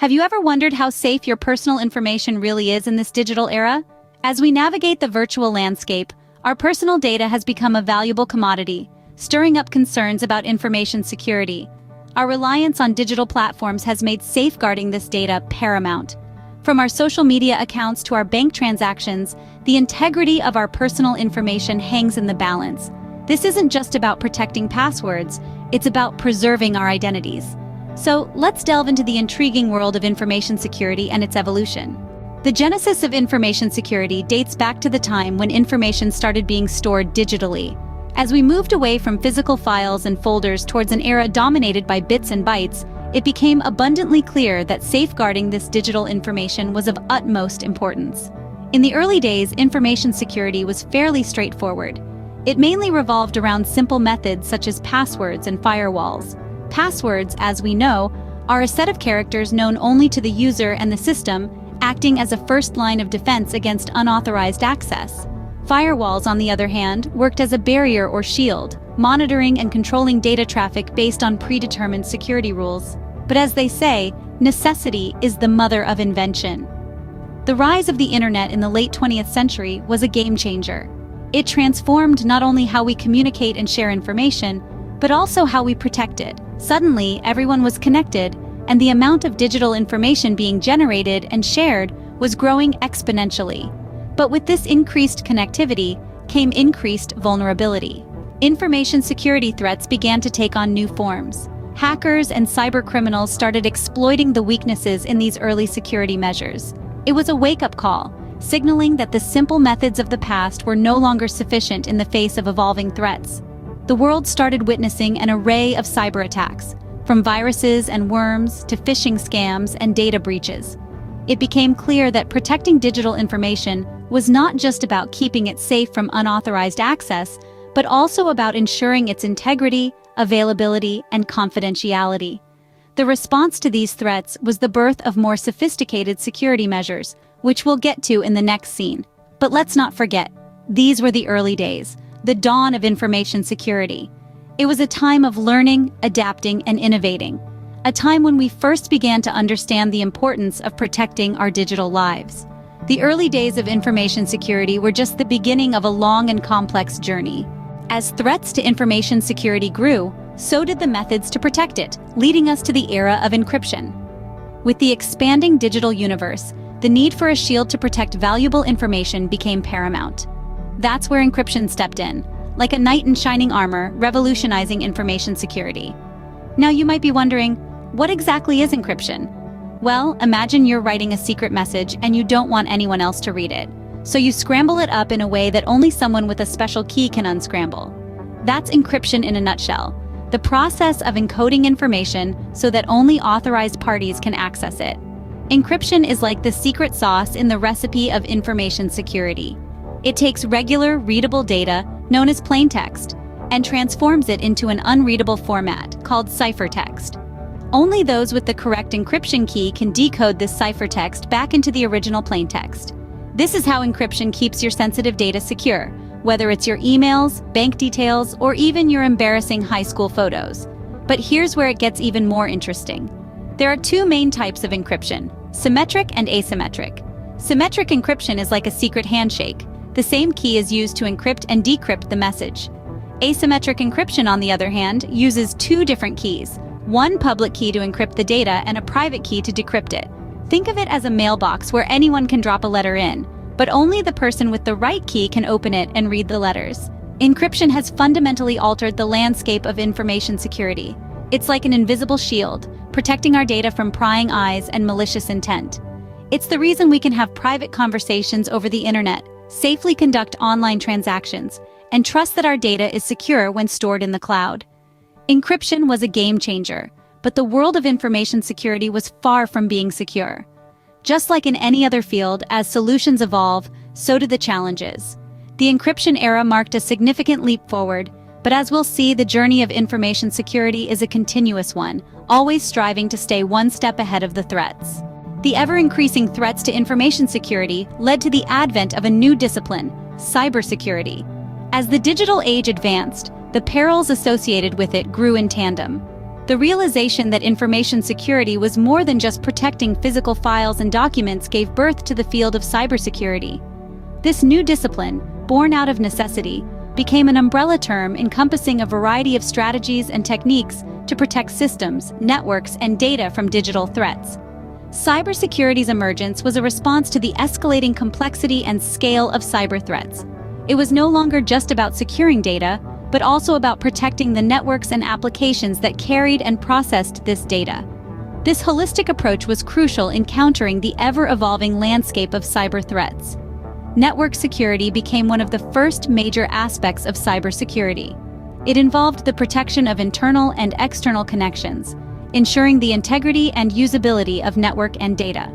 Have you ever wondered how safe your personal information really is in this digital era? As we navigate the virtual landscape, our personal data has become a valuable commodity, stirring up concerns about information security. Our reliance on digital platforms has made safeguarding this data paramount. From our social media accounts to our bank transactions, the integrity of our personal information hangs in the balance. This isn't just about protecting passwords, it's about preserving our identities. So, let's delve into the intriguing world of information security and its evolution. The genesis of information security dates back to the time when information started being stored digitally. As we moved away from physical files and folders towards an era dominated by bits and bytes, it became abundantly clear that safeguarding this digital information was of utmost importance. In the early days, information security was fairly straightforward. It mainly revolved around simple methods such as passwords and firewalls. Passwords, as we know, are a set of characters known only to the user and the system, acting as a first line of defense against unauthorized access. Firewalls, on the other hand, worked as a barrier or shield, monitoring and controlling data traffic based on predetermined security rules. But as they say, necessity is the mother of invention. The rise of the internet in the late 20th century was a game changer. It transformed not only how we communicate and share information, but also how we protect it. Suddenly, everyone was connected, and the amount of digital information being generated and shared was growing exponentially. But with this increased connectivity came increased vulnerability. Information security threats began to take on new forms. Hackers and cybercriminals started exploiting the weaknesses in these early security measures. It was a wake-up call, signaling that the simple methods of the past were no longer sufficient in the face of evolving threats. The world started witnessing an array of cyber attacks, from viruses and worms to phishing scams and data breaches. It became clear that protecting digital information was not just about keeping it safe from unauthorized access, but also about ensuring its integrity, availability, and confidentiality. The response to these threats was the birth of more sophisticated security measures, which we'll get to in the next scene. But let's not forget, these were the early days, the dawn of information security. It was a time of learning, adapting, and innovating. A time when we first began to understand the importance of protecting our digital lives. The early days of information security were just the beginning of a long and complex journey. As threats to information security grew, so did the methods to protect it, leading us to the era of encryption. With the expanding digital universe, the need for a shield to protect valuable information became paramount. That's where encryption stepped in, like a knight in shining armor, revolutionizing information security. Now you might be wondering, what exactly is encryption? Well, imagine you're writing a secret message and you don't want anyone else to read it. So you scramble it up in a way that only someone with a special key can unscramble. That's encryption in a nutshell, the process of encoding information so that only authorized parties can access it. Encryption is like the secret sauce in the recipe of information security. It takes regular, readable data, known as plain text, and transforms it into an unreadable format called ciphertext. Only those with the correct encryption key can decode this ciphertext back into the original plain text. This is how encryption keeps your sensitive data secure, whether it's your emails, bank details, or even your embarrassing high school photos. But here's where it gets even more interesting. There are two main types of encryption: symmetric and asymmetric. Symmetric encryption is like a secret handshake. The same key is used to encrypt and decrypt the message. Asymmetric encryption, on the other hand, uses two different keys, one public key to encrypt the data and a private key to decrypt it. Think of it as a mailbox where anyone can drop a letter in, but only the person with the right key can open it and read the letters. Encryption has fundamentally altered the landscape of information security. It's like an invisible shield, protecting our data from prying eyes and malicious intent. It's the reason we can have private conversations over the internet, safely conduct online transactions, and trust that our data is secure when stored in the cloud. Encryption was a game changer, but the world of information security was far from being secure. Just like in any other field, as solutions evolve, so do the challenges. The encryption era marked a significant leap forward, but as we'll see, the journey of information security is a continuous one, always striving to stay one step ahead of the threats. The ever-increasing threats to information security led to the advent of a new discipline, cybersecurity. As the digital age advanced, the perils associated with it grew in tandem. The realization that information security was more than just protecting physical files and documents gave birth to the field of cybersecurity. This new discipline, born out of necessity, became an umbrella term encompassing a variety of strategies and techniques to protect systems, networks, and data from digital threats. Cybersecurity's emergence was a response to the escalating complexity and scale of cyber threats. It was no longer just about securing data, but also about protecting the networks and applications that carried and processed this data. This holistic approach was crucial in countering the ever-evolving landscape of cyber threats. Network security became one of the first major aspects of cybersecurity. It involved the protection of internal and external connections, ensuring the integrity and usability of network and data.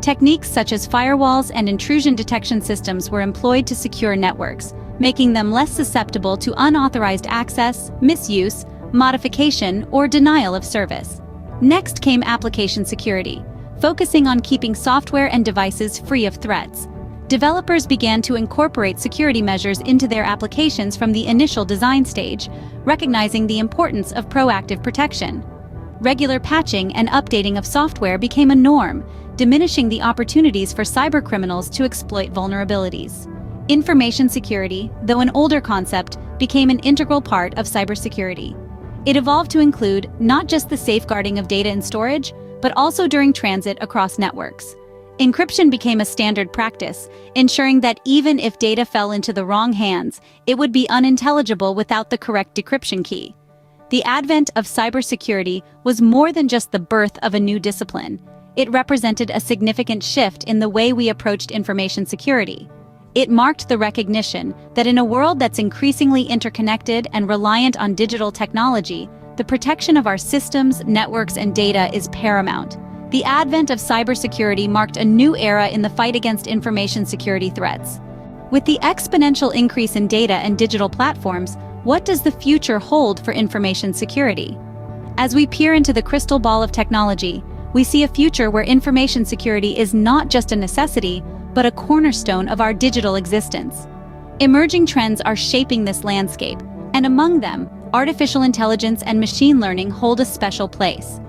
Techniques such as firewalls and intrusion detection systems were employed to secure networks, making them less susceptible to unauthorized access, misuse, modification, or denial of service. Next came application security, focusing on keeping software and devices free of threats. Developers began to incorporate security measures into their applications from the initial design stage, recognizing the importance of proactive protection. Regular patching and updating of software became a norm, diminishing the opportunities for cybercriminals to exploit vulnerabilities. Information security, though an older concept, became an integral part of cybersecurity. It evolved to include not just the safeguarding of data and storage, but also during transit across networks. Encryption became a standard practice, ensuring that even if data fell into the wrong hands, it would be unintelligible without the correct decryption key. The advent of cybersecurity was more than just the birth of a new discipline. It represented a significant shift in the way we approached information security. It marked the recognition that in a world that's increasingly interconnected and reliant on digital technology, the protection of our systems, networks, and data is paramount. The advent of cybersecurity marked a new era in the fight against information security threats. With the exponential increase in data and digital platforms, what does the future hold for information security? As we peer into the crystal ball of technology, we see a future where information security is not just a necessity, but a cornerstone of our digital existence. Emerging trends are shaping this landscape, and among them, artificial intelligence and machine learning hold a special place.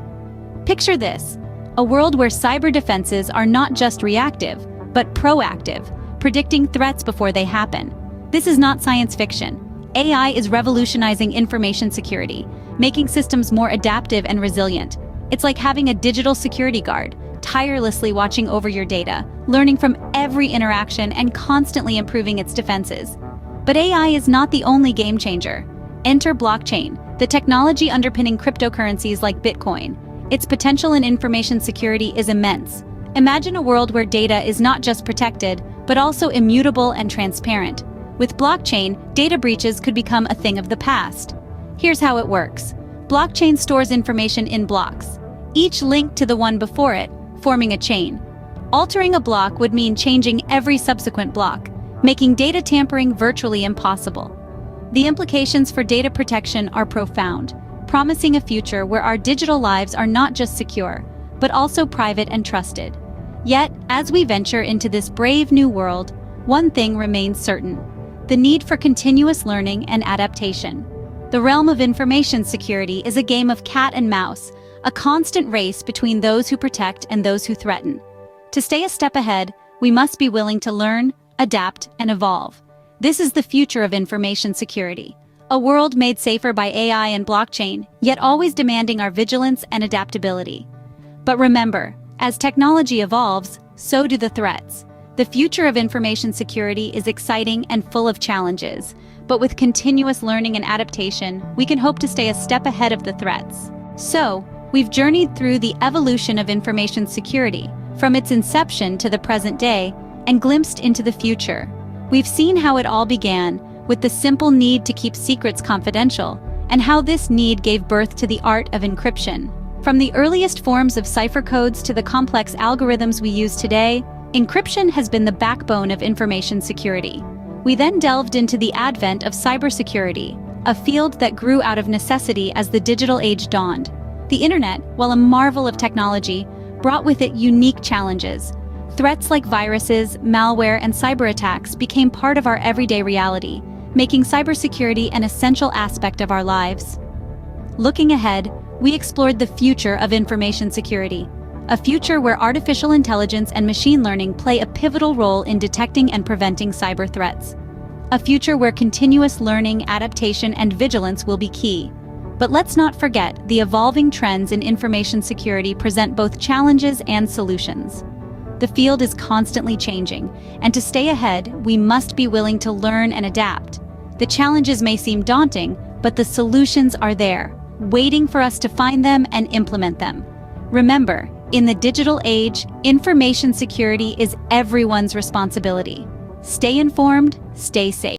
Picture this: a world where cyber defenses are not just reactive, but proactive, predicting threats before they happen. This is not science fiction. AI is revolutionizing information security, making systems more adaptive and resilient. It's like having a digital security guard, tirelessly watching over your data, learning from every interaction and constantly improving its defenses. But AI is not the only game changer. Enter blockchain, the technology underpinning cryptocurrencies like Bitcoin. Its potential in information security is immense. Imagine a world where data is not just protected, but also immutable and transparent. With blockchain, data breaches could become a thing of the past. Here's how it works. Blockchain stores information in blocks, each linked to the one before it, forming a chain. Altering a block would mean changing every subsequent block, making data tampering virtually impossible. The implications for data protection are profound, promising a future where our digital lives are not just secure, but also private and trusted. Yet, as we venture into this brave new world, one thing remains certain: the need for continuous learning and adaptation. The realm of information security is a game of cat and mouse, a constant race between those who protect and those who threaten. To stay a step ahead, we must be willing to learn, adapt, and evolve. This is the future of information security, a world made safer by AI and blockchain, yet always demanding our vigilance and adaptability. But remember, as technology evolves, so do the threats. The future of information security is exciting and full of challenges, but with continuous learning and adaptation, we can hope to stay a step ahead of the threats. So, we've journeyed through the evolution of information security, from its inception to the present day, and glimpsed into the future. We've seen how it all began, with the simple need to keep secrets confidential, and how this need gave birth to the art of encryption. From the earliest forms of cipher codes to the complex algorithms we use today, encryption has been the backbone of information security. We then delved into the advent of cybersecurity, a field that grew out of necessity as the digital age dawned. The internet, while a marvel of technology, brought with it unique challenges. Threats like viruses, malware, and cyber attacks became part of our everyday reality, making cybersecurity an essential aspect of our lives. Looking ahead, we explored the future of information security, a future where artificial intelligence and machine learning play a pivotal role in detecting and preventing cyber threats. A future where continuous learning, adaptation, and vigilance will be key. But let's not forget, the evolving trends in information security present both challenges and solutions. The field is constantly changing, and to stay ahead, we must be willing to learn and adapt. The challenges may seem daunting, but the solutions are there, waiting for us to find them and implement them. Remember, in the digital age, information security is everyone's responsibility. Stay informed, stay safe.